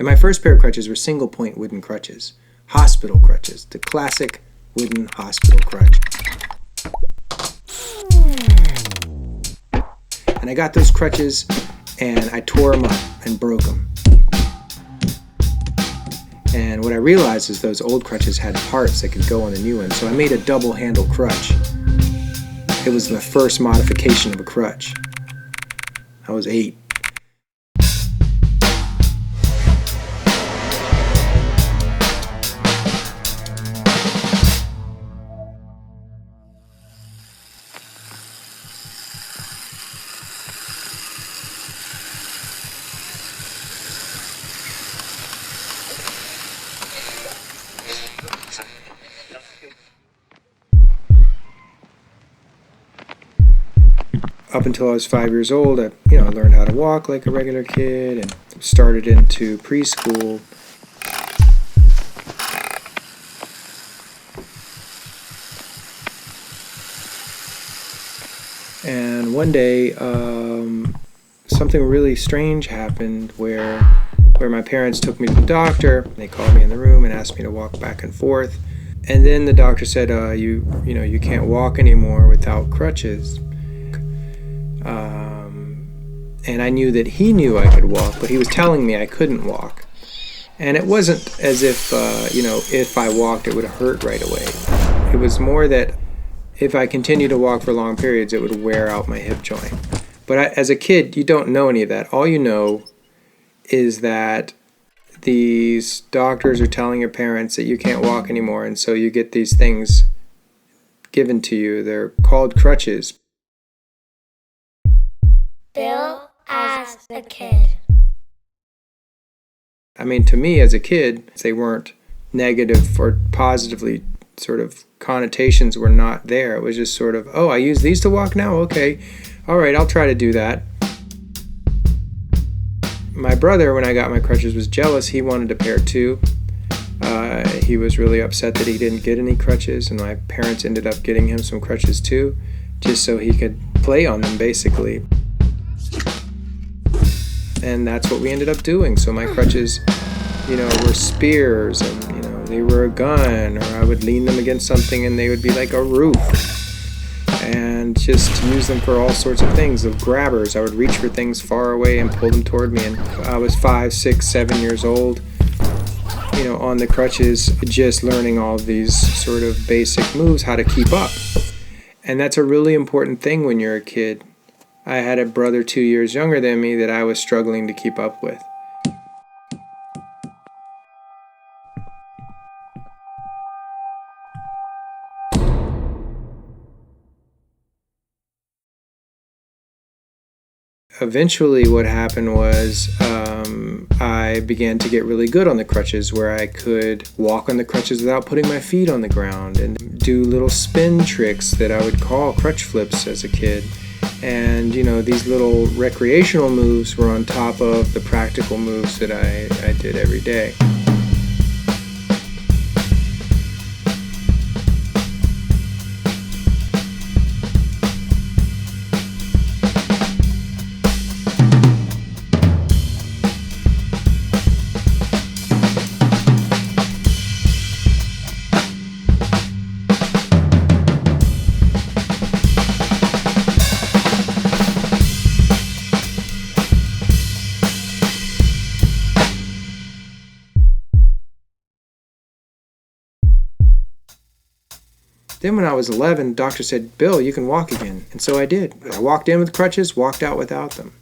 And my first pair of crutches were single-point wooden crutches, hospital crutches, the classic wooden hospital crutch. And I got those crutches and I tore them up and broke them. And what I realized is those old crutches had parts that could go on the new one, so I made a double handle crutch. It was the first modification of a crutch. I was 8. Up until I was 5 years old, I learned how to walk like a regular kid and started into preschool. And one day, something really strange happened where my parents took me to the doctor. They called me in the room and asked me to walk back and forth. And then the doctor said, you can't walk anymore without crutches. And I knew that he knew I could walk, but he was telling me I couldn't walk. And it wasn't as if, if I walked, it would hurt right away. It was more that if I continued to walk for long periods, it would wear out my hip joint. But as a kid, you don't know any of that. All you know is that these doctors are telling your parents that you can't walk anymore, and so you get these things given to you. They're called crutches. Bill as a kid. I mean, to me as a kid, they weren't negative or positively sort of connotations were not there. It was just sort of, oh, I use these to walk now? Okay. All right, I'll try to do that. My brother, when I got my crutches, was jealous. He wanted a pair too. He was really upset that he didn't get any crutches, and my parents ended up getting him some crutches too, just so he could play on them, basically. And that's what we ended up doing. So my crutches, were spears, and, they were a gun, or I would lean them against something and they would be like a roof. And just use them for all sorts of things. The grabbers, I would reach for things far away and pull them toward me. And I was 5, 6, 7 years old, on the crutches, just learning all these sort of basic moves, how to keep up. And that's a really important thing when you're a kid. I had a brother 2 years younger than me that I was struggling to keep up with. Eventually what happened was I began to get really good on the crutches, where I could walk on the crutches without putting my feet on the ground and do little spin tricks that I would call crutch flips as a kid. And, these little recreational moves were on top of the practical moves that I did every day. Then when I was 11, the doctor said, Bill, you can walk again. And so I did. I walked in with crutches, walked out without them.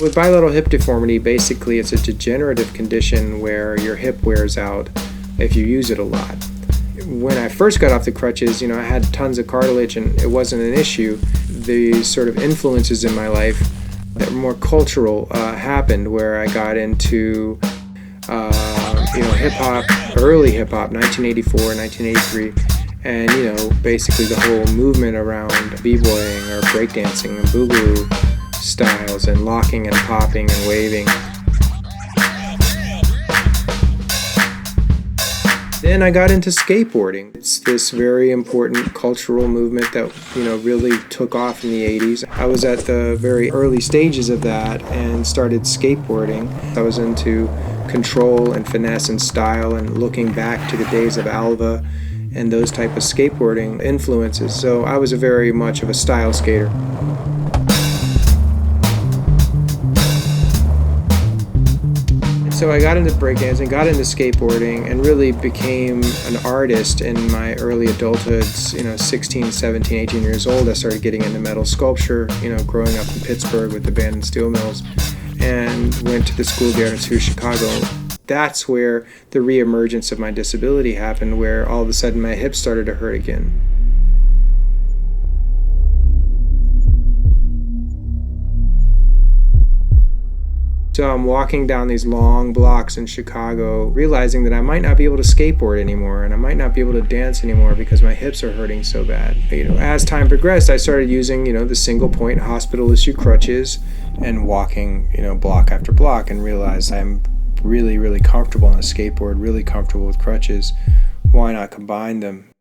With bilateral hip deformity, basically it's a degenerative condition where your hip wears out if you use it a lot. When I first got off the crutches, I had tons of cartilage and it wasn't an issue. The sort of influences in my life that were more cultural happened, where I got into hip-hop, early hip-hop, 1984, 1983. And, basically the whole movement around b-boying or breakdancing and boogaloo styles and locking and popping and waving. Then then I got into skateboarding. It's this very important cultural movement that, really took off in the 80s. I was at the very early stages of that and started skateboarding. I was into control and finesse and style and looking back to the days of Alva and those type of skateboarding influences. So I was very much of a style skater. So I got into breakdancing, got into skateboarding, and really became an artist in my early adulthood. 16, 17, 18 years old, I started getting into metal sculpture, growing up in Pittsburgh with the band and steel mills, and went to the School of the Arts of Chicago. That's where the reemergence of my disability happened, where all of a sudden my hips started to hurt again. So I'm walking down these long blocks in Chicago, realizing that I might not be able to skateboard anymore, and I might not be able to dance anymore because my hips are hurting so bad. As time progressed, I started using, the single point hospital issue crutches and walking, block after block, and realized I'm really, really comfortable on a skateboard, really comfortable with crutches. Why not combine them?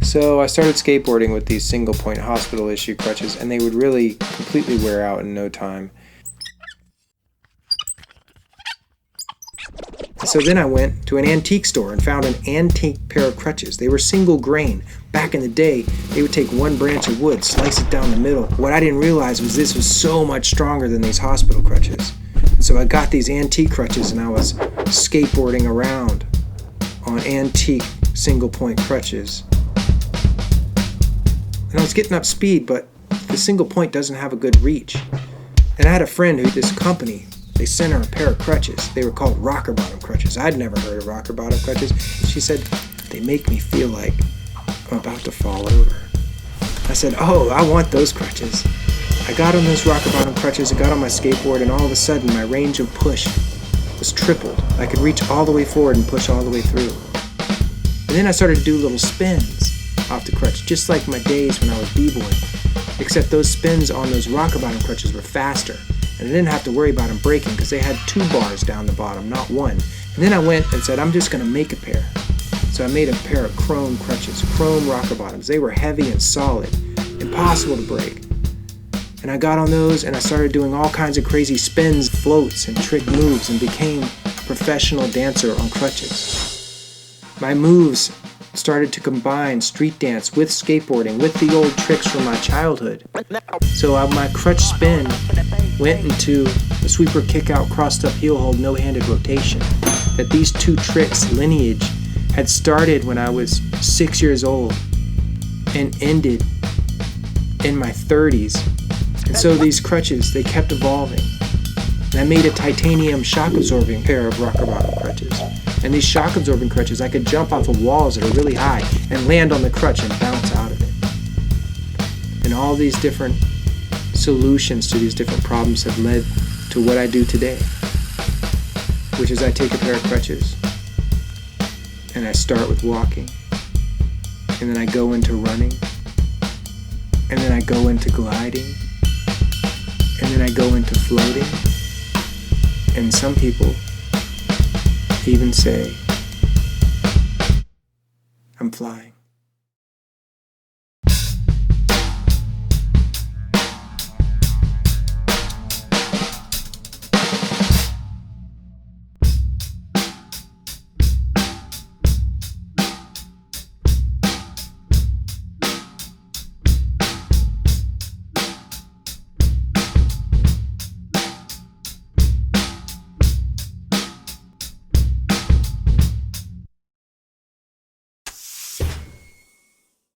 So I started skateboarding with these single point hospital issue crutches, and they would really completely wear out in no time. So then I went to an antique store and found an antique pair of crutches. They were single grain. Back in the day, they would take one branch of wood, slice it down the middle. What I didn't realize was this was so much stronger than these hospital crutches. So I got these antique crutches and I was skateboarding around on antique single point crutches. And I was getting up speed, but the single point doesn't have a good reach. And I had a friend who, this company, they sent her a pair of crutches. They were called rocker bottom crutches. I'd never heard of rocker bottom crutches. She said, they make me feel like I'm about to fall over. I said, oh, I want those crutches. I got on those rocker bottom crutches, I got on my skateboard, and all of a sudden my range of push was tripled. I could reach all the way forward and push all the way through. And then I started to do little spins off the crutch, just like my days when I was b-boying, except those spins on those rocker bottom crutches were faster, and I didn't have to worry about them breaking because they had 2 bars down the bottom, not 1. And then I went and said, I'm just going to make a pair. So I made a pair of chrome crutches, chrome rocker bottoms. They were heavy and solid, impossible to break. And I got on those and I started doing all kinds of crazy spins, floats, and trick moves, and became a professional dancer on crutches. My moves started to combine street dance with skateboarding, with the old tricks from my childhood. So my crutch spin went into a sweeper kick-out, crossed-up heel hold, no-handed rotation. That these 2 tricks lineage had started when I was 6 years old and ended in my 30s. And so these crutches, they kept evolving. And I made a titanium shock-absorbing pair of rocker bottom crutches. And these shock-absorbing crutches, I could jump off of walls that are really high and land on the crutch and bounce out of it. And all these different solutions to these different problems have led to what I do today, which is I take a pair of crutches and I start with walking, and then I go into running, and then I go into gliding, and then I go into floating. And some people even say, I'm flying.